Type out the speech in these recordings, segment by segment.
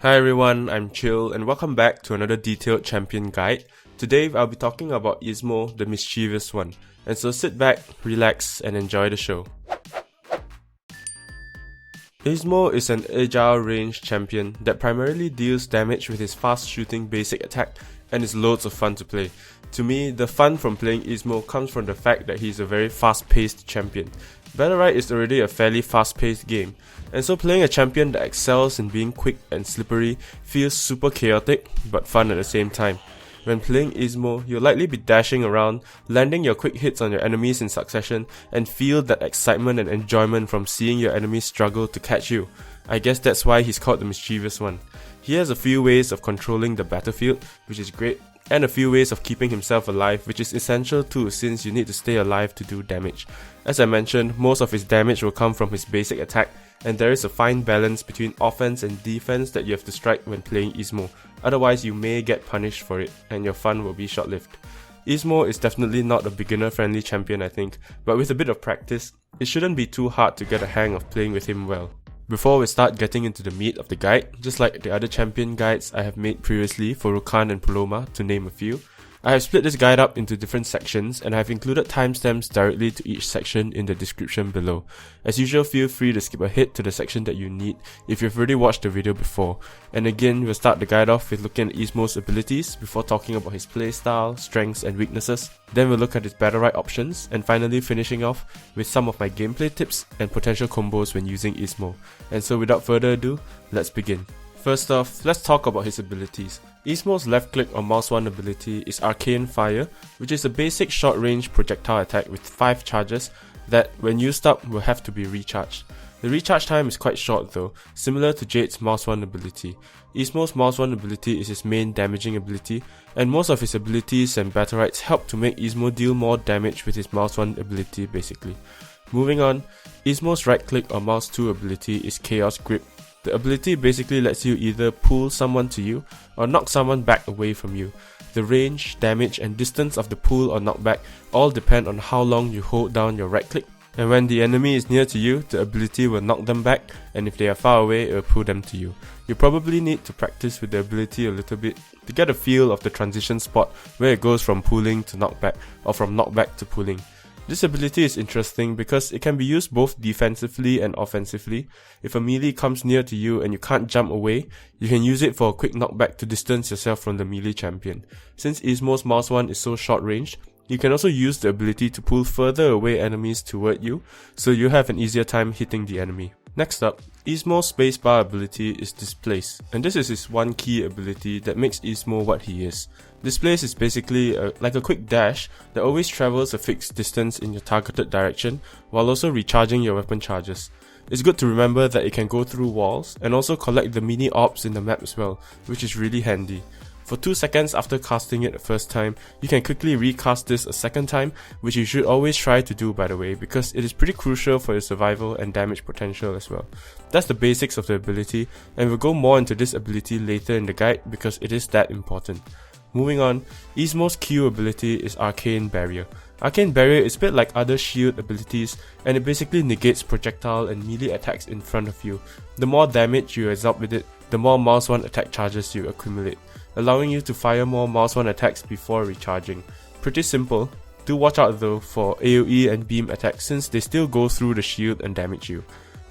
Hi everyone, I'm Chyill and welcome back to another detailed champion guide. Today I'll be talking about Ezmo, the mischievous one, and so sit back, relax and enjoy the show. Ezmo is an agile range champion that primarily deals damage with his fast shooting basic attack and is loads of fun to play. To me, the fun from playing Ezmo comes from the fact that he's a very fast-paced champion. Battlerite is already a fairly fast-paced game, and so playing a champion that excels in being quick and slippery feels super chaotic but fun at the same time. When playing Ezmo, you'll likely be dashing around, landing your quick hits on your enemies in succession, and feel that excitement and enjoyment from seeing your enemies struggle to catch you. I guess that's why he's called the mischievous one. He has a few ways of controlling the battlefield, which is great, and a few ways of keeping himself alive, which is essential too since you need to stay alive to do damage. As I mentioned, most of his damage will come from his basic attack, and there is a fine balance between offense and defense that you have to strike when playing Ezmo, otherwise you may get punished for it, and your fun will be short-lived. Ezmo is definitely not a beginner-friendly champion I think, but with a bit of practice, it shouldn't be too hard to get a hang of playing with him well. Before we start getting into the meat of the guide, just like the other champion guides I have made previously for Rukan and Paloma, to name a few, I have split this guide up into different sections and I have included timestamps directly to each section in the description below. As usual, feel free to skip ahead to the section that you need if you've already watched the video before. And again, we'll start the guide off with looking at Ezmo's abilities before talking about his playstyle, strengths and weaknesses. Then we'll look at his Battlerite options, and finally finishing off with some of my gameplay tips and potential combos when using Ezmo. And so without further ado, let's begin. First off, let's talk about his abilities. Ezmo's left click or mouse 1 ability is Arcane Fire, which is a basic short range projectile attack with 5 charges that, when used up, will have to be recharged. The recharge time is quite short though, similar to Jade's mouse 1 ability. Ezmo's mouse 1 ability is his main damaging ability, and most of his abilities and Battlerites help to make Ezmo deal more damage with his mouse 1 ability basically. Moving on, Ezmo's right click or mouse 2 ability is Chaos Grip. The ability basically lets you either pull someone to you or knock someone back away from you. The range, damage and distance of the pull or knockback all depend on how long you hold down your right click, and when the enemy is near to you, the ability will knock them back, and if they are far away, it will pull them to you. You probably need to practice with the ability a little bit to get a feel of the transition spot where it goes from pulling to knockback or from knockback to pulling. This ability is interesting because it can be used both defensively and offensively. If a melee comes near to you and you can't jump away, you can use it for a quick knockback to distance yourself from the melee champion. Since Ezmo's mouse 1 is so short ranged, you can also use the ability to pull further away enemies toward you, so you have an easier time hitting the enemy. Next up, Ezmo's spacebar ability is Displace, and this is his one key ability that makes Ezmo what he is. Displace is basically like a quick dash that always travels a fixed distance in your targeted direction while also recharging your weapon charges. It's good to remember that it can go through walls and also collect the mini orbs in the map as well, which is really handy. For 2 seconds after casting it the first time, you can quickly recast this a second time, which you should always try to do by the way, because it is pretty crucial for your survival and damage potential as well. That's the basics of the ability, and we'll go more into this ability later in the guide because it is that important. Moving on, Ezmo's Q ability is Arcane Barrier. Arcane Barrier is a bit like other shield abilities, and it basically negates projectile and melee attacks in front of you. The more damage you absorb with it, the more mouse 1 attack charges you accumulate, allowing you to fire more mouse 1 attacks before recharging. Pretty simple. Do watch out though for AoE and beam attacks since they still go through the shield and damage you.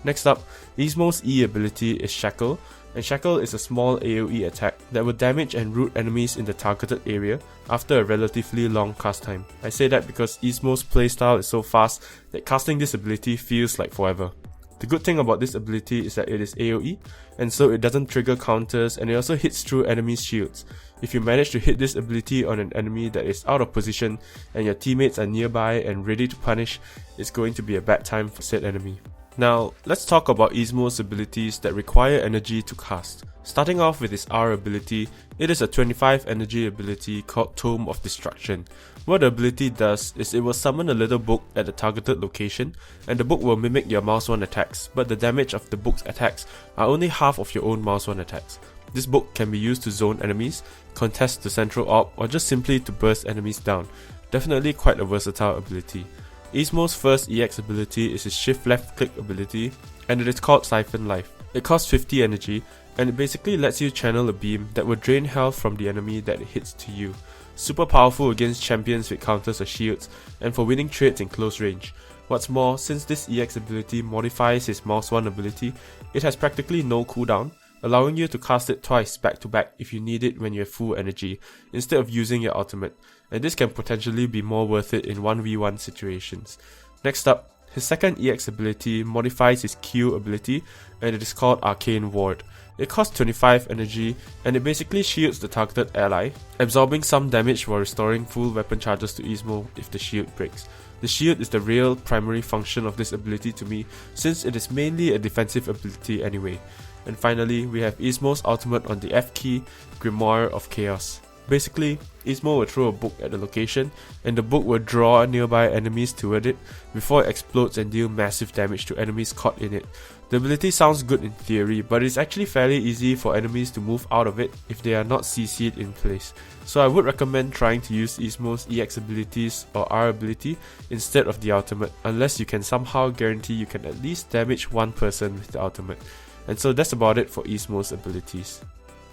Next up, Ezmo's E ability is Shackle, and Shackle is a small AoE attack that will damage and root enemies in the targeted area after a relatively long cast time. I say that because Ezmo's playstyle is so fast that casting this ability feels like forever. The good thing about this ability is that it is AoE, and so it doesn't trigger counters, and it also hits through enemies' shields. If you manage to hit this ability on an enemy that is out of position and your teammates are nearby and ready to punish, it's going to be a bad time for said enemy. Now, let's talk about Ezmo's abilities that require energy to cast. Starting off with his R ability, it is a 25 energy ability called Tome of Destruction. What the ability does is it will summon a little book at the targeted location, and the book will mimic your mouse 1 attacks, but the damage of the book's attacks are only half of your own mouse 1 attacks. This book can be used to zone enemies, contest the central orb, or just simply to burst enemies down. Definitely quite a versatile ability. Ezmo's first EX ability is his shift left click ability, and it is called Siphon Life. It costs 50 energy, and it basically lets you channel a beam that will drain health from the enemy that it hits to you. Super powerful against champions with counters or shields, and for winning trades in close range. What's more, since this EX ability modifies his mouse 1 ability, it has practically no cooldown, allowing you to cast it twice back to back if you need it when you have full energy, instead of using your ultimate, and this can potentially be more worth it in 1v1 situations. Next up, his second EX ability modifies his Q ability, and it is called Arcane Ward. It costs 25 energy, and it basically shields the targeted ally, absorbing some damage while restoring full weapon charges to Ezmo if the shield breaks. The shield is the real primary function of this ability to me, since it is mainly a defensive ability anyway. And finally, we have Ezmo's ultimate on the F key, Grimoire of Chaos. Basically, Ezmo will throw a book at the location, and the book will draw nearby enemies toward it before it explodes and deal massive damage to enemies caught in it. The ability sounds good in theory, but it's actually fairly easy for enemies to move out of it if they are not CC'd in place. So I would recommend trying to use Ezmo's EX abilities or R ability instead of the ultimate, unless you can somehow guarantee you can at least damage one person with the ultimate. And so that's about it for Ezmo's abilities.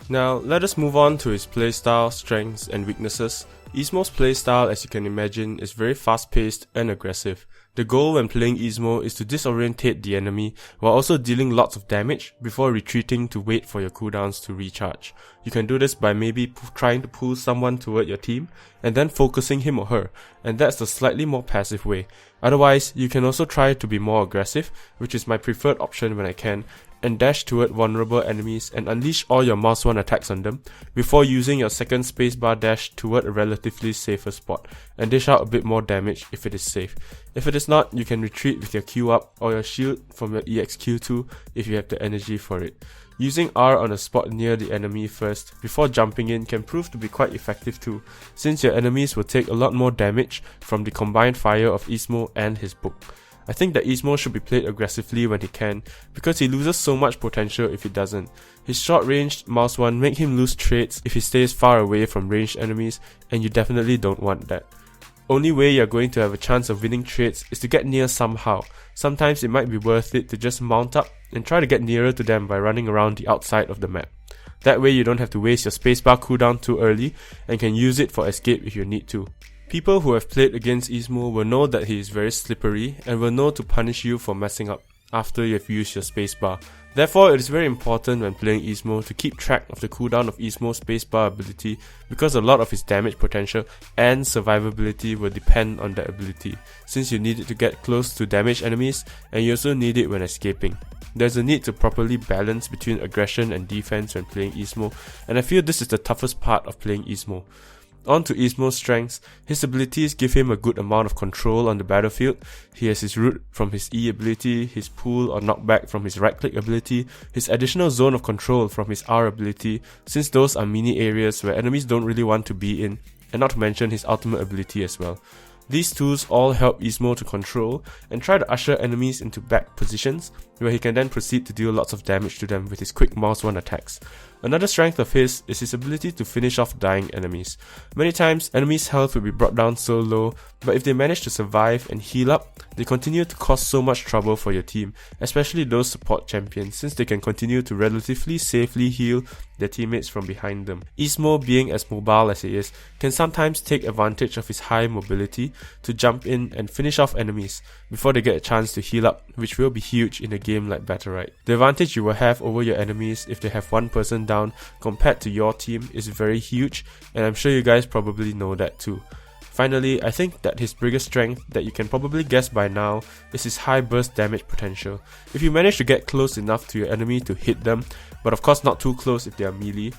Now, let us move on to his playstyle, strengths, and weaknesses. Ezmo's playstyle, as you can imagine, is very fast-paced and aggressive. The goal when playing Ezmo is to disorientate the enemy while also dealing lots of damage before retreating to wait for your cooldowns to recharge. You can do this by maybe trying to pull someone toward your team and then focusing him or her, and that's the slightly more passive way. Otherwise, you can also try to be more aggressive, which is my preferred option when I can, and dash toward vulnerable enemies and unleash all your mouse 1 attacks on them before using your second spacebar dash toward a relatively safer spot and dish out a bit more damage if it is safe. If it is not, you can retreat with your Q up or your shield from your EXQ2 if you have the energy for it. Using R on a spot near the enemy first before jumping in can prove to be quite effective too, since your enemies will take a lot more damage from the combined fire of Ezmo and his book. I think that Ezmo should be played aggressively when he can, because he loses so much potential if he doesn't. His short-ranged mouse 1 make him lose traits if he stays far away from ranged enemies, and you definitely don't want that. Only way you're going to have a chance of winning traits is to get near somehow. Sometimes it might be worth it to just mount up and try to get nearer to them by running around the outside of the map. That way you don't have to waste your spacebar cooldown too early and can use it for escape if you need to. People who have played against Ezmo will know that he is very slippery and will know to punish you for messing up after you have used your spacebar. Therefore, it is very important when playing Ezmo to keep track of the cooldown of Ezmo's spacebar ability, because a lot of his damage potential and survivability will depend on that ability, since you need it to get close to damaged enemies and you also need it when escaping. There's a need to properly balance between aggression and defense when playing Ezmo, and I feel this is the toughest part of playing Ezmo. On to Ezmo's strengths, his abilities give him a good amount of control on the battlefield. He has his root from his E ability, his pull or knockback from his right click ability, his additional zone of control from his R ability, since those are mini areas where enemies don't really want to be in, and not to mention his ultimate ability as well. These tools all help Ezmo to control and try to usher enemies into back positions, where he can then proceed to deal lots of damage to them with his quick mouse 1 attacks. Another strength of his is his ability to finish off dying enemies. Many times, enemies' health will be brought down so low, but if they manage to survive and heal up, they continue to cause so much trouble for your team, especially those support champions, since they can continue to relatively safely heal their teammates from behind them. Ezmo, being as mobile as he is, can sometimes take advantage of his high mobility to jump in and finish off enemies before they get a chance to heal up, which will be huge in a game like Battlerites. The advantage you will have over your enemies if they have one person down compared to your team is very huge, and I'm sure you guys probably know that too. Finally, I think that his biggest strength that you can probably guess by now is his high burst damage potential. If you manage to get close enough to your enemy to hit them, but of course not too close if they are melee,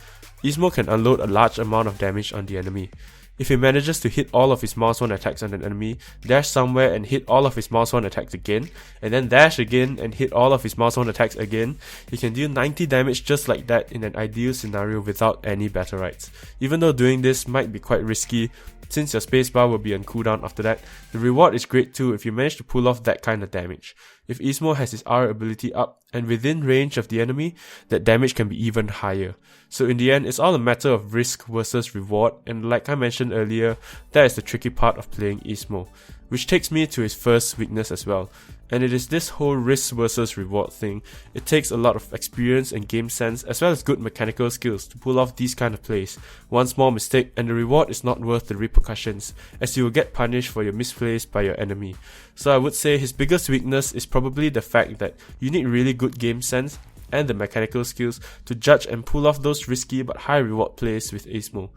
Ezmo can unload a large amount of damage on the enemy. If he manages to hit all of his mouse 1 attacks on an enemy, dash somewhere and hit all of his mouse 1 attacks again, and then dash again and hit all of his mouse 1 attacks again, he can deal 90 damage just like that in an ideal scenario without any Battlerites. Even though doing this might be quite risky, since your spacebar will be on cooldown after that, the reward is great too if you manage to pull off that kind of damage. If Ezmo has his R ability up and within range of the enemy, that damage can be even higher. So in the end, it's all a matter of risk versus reward, and like I mentioned earlier, that is the tricky part of playing Ezmo. which takes me to his first weakness as well. And it is this whole risk versus reward thing. It takes a lot of experience and game sense as well as good mechanical skills to pull off these kind of plays. One small mistake and the reward is not worth the repercussions, as you will get punished for your misplays by your enemy. So I would say his biggest weakness is probably the fact that you need really good game sense and the mechanical skills to judge and pull off those risky but high reward plays with Ezmo.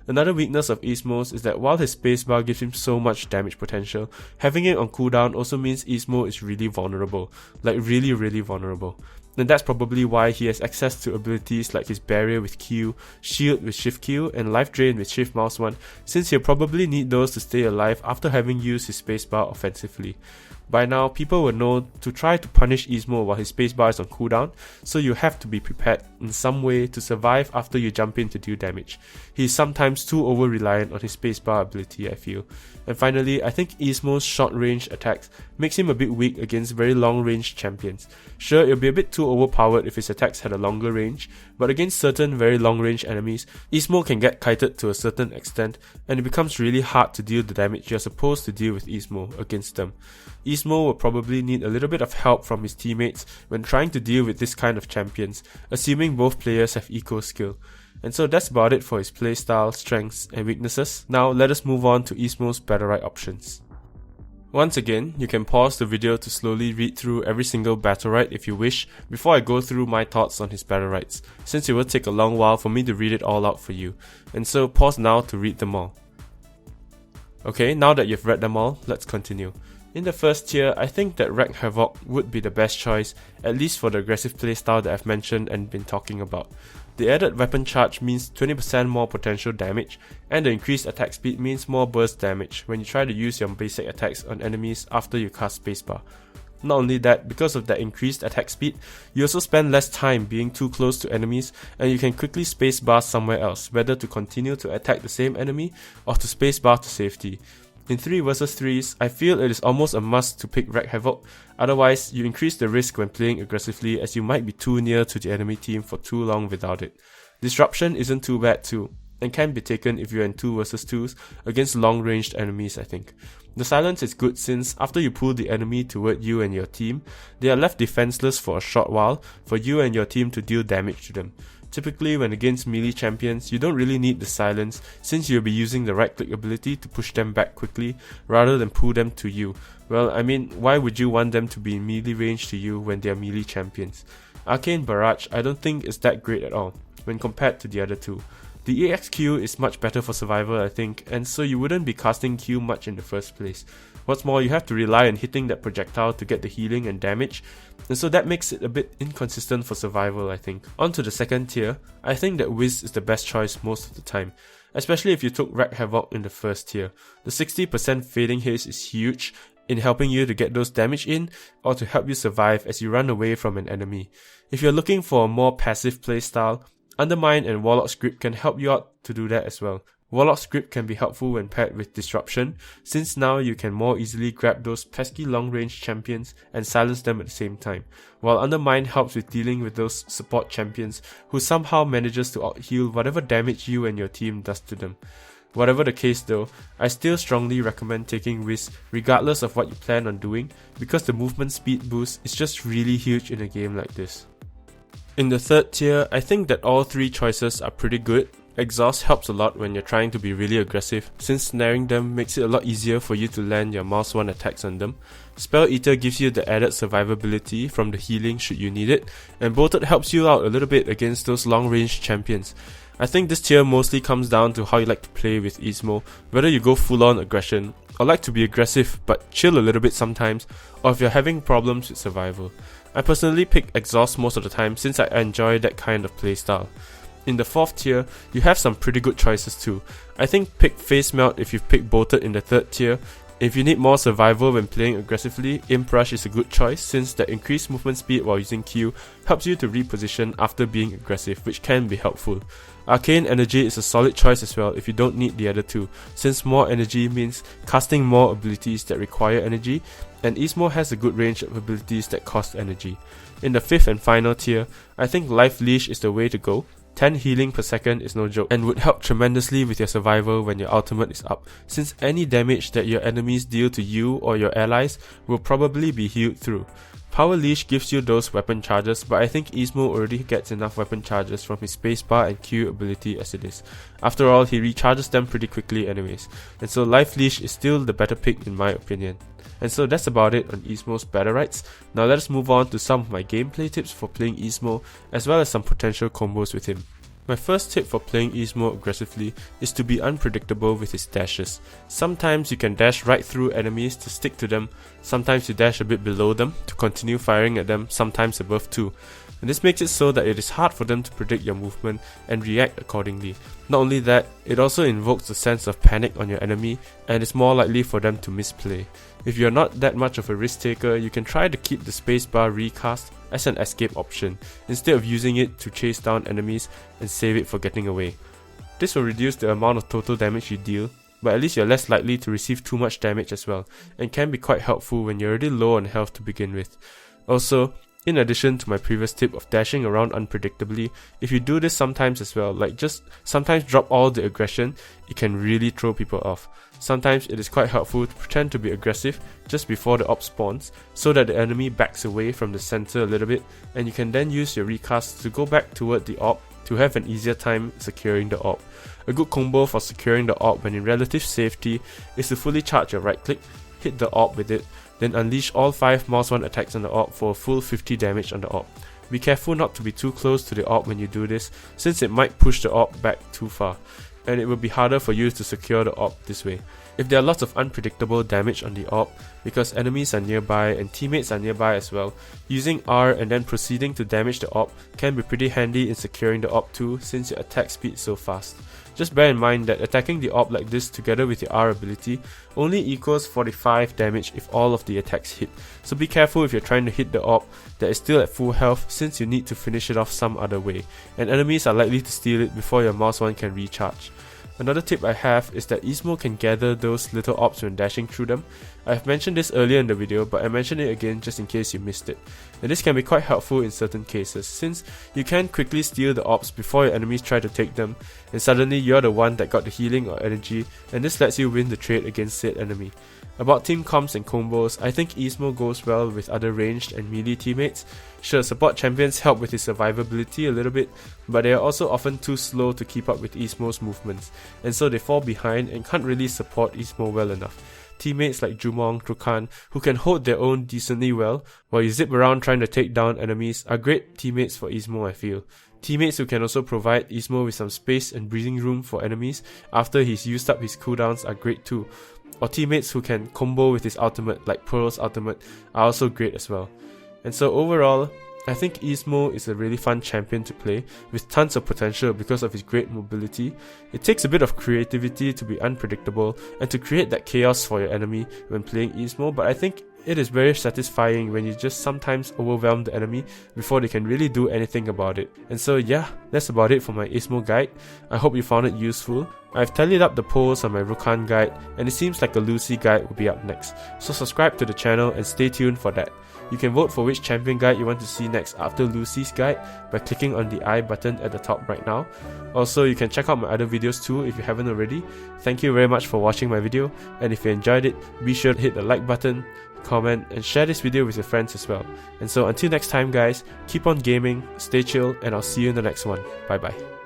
Another weakness of Ezmo's is that while his spacebar gives him so much damage potential, having it on cooldown also means Ezmo is really vulnerable, like really vulnerable. And that's probably why he has access to abilities like his barrier with Q, shield with shift Q, and life drain with shift mouse 1, since he'll probably need those to stay alive after having used his spacebar offensively. By now, people will know to try to punish Ezmo while his spacebar is on cooldown, so you have to be prepared in some way to survive after you jump in to deal damage. He is sometimes too over-reliant on his spacebar ability, I feel. And finally, I think Ezmo's short-range attacks makes him a bit weak against very long-range champions. Sure, it'll be a bit too overpowered if his attacks had a longer range, but against certain very long-range enemies, Ezmo can get kited to a certain extent, and it becomes really hard to deal the damage you're supposed to deal with Ezmo against them. Ezmo will probably need a little bit of help from his teammates when trying to deal with this kind of champions, assuming both players have equal skill. And so that's about it for his playstyle, strengths, and weaknesses. Now let us move on to Ezmo's Battlerites options. Once again, you can pause the video to slowly read through every single Battlerites if you wish before I go through my thoughts on his Battlerites, since it will take a long while for me to read it all out for you. And so pause now to read them all. Okay, now that you've read them all, let's continue. In the first tier, I think that Wreak Havoc would be the best choice, at least for the aggressive playstyle that I've mentioned and been talking about. The added weapon charge means 20% more potential damage, and the increased attack speed means more burst damage when you try to use your basic attacks on enemies after you cast spacebar. Not only that, because of that increased attack speed, you also spend less time being too close to enemies, and you can quickly spacebar somewhere else, whether to continue to attack the same enemy or to spacebar to safety. In 3 vs 3s, I feel it is almost a must to pick Wreak Havoc, otherwise you increase the risk when playing aggressively as you might be too near to the enemy team for too long without it. Disruption isn't too bad too, and can be taken if you're in 2 vs 2s against long-ranged enemies, I think. The silence is good since after you pull the enemy toward you and your team, they are left defenseless for a short while for you and your team to deal damage to them. Typically when against melee champions, you don't really need the silence since you'll be using the right click ability to push them back quickly rather than pull them to you. Well, I mean, why would you want them to be in melee range to you when they are melee champions? Arcane Barrage I don't think is that great at all when compared to the other two. The EXQ is much better for survival, I think, and so you wouldn't be casting Q much in the first place. What's more, you have to rely on hitting that projectile to get the healing and damage, and so that makes it a bit inconsistent for survival, I think. On to the second tier, I think that Wiz is the best choice most of the time, especially if you took Wreak Havoc in the first tier. The 60% fading haste is huge in helping you to get those damage in or to help you survive as you run away from an enemy. If you're looking for a more passive playstyle, Undermine and Warlock's Grip can help you out to do that as well. Warlock's Grip can be helpful when paired with Disruption, since now you can more easily grab those pesky long-range champions and silence them at the same time, while Undermine helps with dealing with those support champions who somehow manages to out-heal whatever damage you and your team does to them. Whatever the case though, I still strongly recommend taking Wiz regardless of what you plan on doing, because the movement speed boost is just really huge in a game like this. In the third tier, I think that all 3 choices are pretty good. Exhaust helps a lot when you're trying to be really aggressive, since snaring them makes it a lot easier for you to land your mouse 1 attacks on them. Spell Eater gives you the added survivability from the healing should you need it, and Bolted helps you out a little bit against those long range champions. I think this tier mostly comes down to how you like to play with Ezmo, whether you go full on aggression, or like to be aggressive but chill a little bit sometimes, or if you're having problems with survival. I personally pick Exhaust most of the time since I enjoy that kind of playstyle. In the 4th tier, you have some pretty good choices too. I think pick Face Melt if you've picked Bolted in the 3rd tier. If you need more survival when playing aggressively, Imp Rush is a good choice since the increased movement speed while using Q helps you to reposition after being aggressive, which can be helpful. Arcane Energy is a solid choice as well if you don't need the other two, since more energy means casting more abilities that require energy, and Ezmo has a good range of abilities that cost energy. In the 5th and final tier, I think Life Leash is the way to go. 10 healing per second is no joke and would help tremendously with your survival when your ultimate is up, since any damage that your enemies deal to you or your allies will probably be healed through. Power Leash gives you those weapon charges, but I think Ezmo already gets enough weapon charges from his spacebar and Q ability as it is. After all, he recharges them pretty quickly anyways, and so Life Leash is still the better pick in my opinion. And so that's about it on Ezmo's Battlerites. Now let us move on to some of my gameplay tips for playing Ezmo, as well as some potential combos with him. My first tip for playing Ezmo aggressively is to be unpredictable with his dashes. Sometimes you can dash right through enemies to stick to them, sometimes you dash a bit below them to continue firing at them, sometimes above too. And this makes it so that it is hard for them to predict your movement and react accordingly. Not only that, it also invokes a sense of panic on your enemy and is more likely for them to misplay. If you're not that much of a risk taker, you can try to keep the spacebar recast as an escape option, instead of using it to chase down enemies and save it for getting away. This will reduce the amount of total damage you deal, but at least you're less likely to receive too much damage as well, and can be quite helpful when you're already low on health to begin with. Also, in addition to my previous tip of dashing around unpredictably, if you do this sometimes as well, like just sometimes drop all the aggression, it can really throw people off. Sometimes it is quite helpful to pretend to be aggressive just before the op spawns, so that the enemy backs away from the center a little bit, and you can then use your recast to go back toward the op to have an easier time securing the op. A good combo for securing the op when in relative safety is to fully charge your right click, hit the op with it, then unleash all 5 mouse 1 attacks on the op for a full 50 damage on the op. Be careful not to be too close to the op when you do this, since it might push the op back too far, and it will be harder for you to secure the op this way. If there are lots of unpredictable damage on the op, because enemies are nearby and teammates are nearby as well, using R and then proceeding to damage the op can be pretty handy in securing the op too, since your attack speed is so fast. Just bear in mind that attacking the op like this together with your R ability only equals 45 damage if all of the attacks hit, so be careful if you're trying to hit the op that is still at full health, since you need to finish it off some other way, and enemies are likely to steal it before your mouse 1 can recharge. Another tip I have is that Ezmo can gather those little ops when dashing through them. I have mentioned this earlier in the video, but I mention it again just in case you missed it. And this can be quite helpful in certain cases, since you can quickly steal the ops before your enemies try to take them, and suddenly you're the one that got the healing or energy, and this lets you win the trade against said enemy. About team comps and combos, I think Ezmo goes well with other ranged and melee teammates. Sure, support champions help with his survivability a little bit, but they are also often too slow to keep up with Ezmo's movements, and so they fall behind and can't really support Ezmo well enough. Teammates like Jumong, Trukan, who can hold their own decently well while you zip around trying to take down enemies, are great teammates for Ezmo, I feel. Teammates who can also provide Ezmo with some space and breathing room for enemies after he's used up his cooldowns are great too. Or teammates who can combo with his ultimate, like Pearl's ultimate, are also great as well. And so overall, I think Ezmo is a really fun champion to play, with tons of potential because of his great mobility. It takes a bit of creativity to be unpredictable and to create that chaos for your enemy when playing Ezmo, but I think it is very satisfying when you just sometimes overwhelm the enemy before they can really do anything about it. And so yeah, that's about it for my Ezmo guide. I hope you found it useful. I've tallied up the polls on my Rukan guide, and it seems like a Lucy guide will be up next, so subscribe to the channel and stay tuned for that. You can vote for which champion guide you want to see next after Lucy's guide by clicking on the I button at the top right now. Also, you can check out my other videos too if you haven't already. Thank you very much for watching my video, and if you enjoyed it, be sure to hit the like button, comment, and share this video with your friends as well. And so until next time guys, keep on gaming, stay chill, and I'll see you in the next one. Bye bye.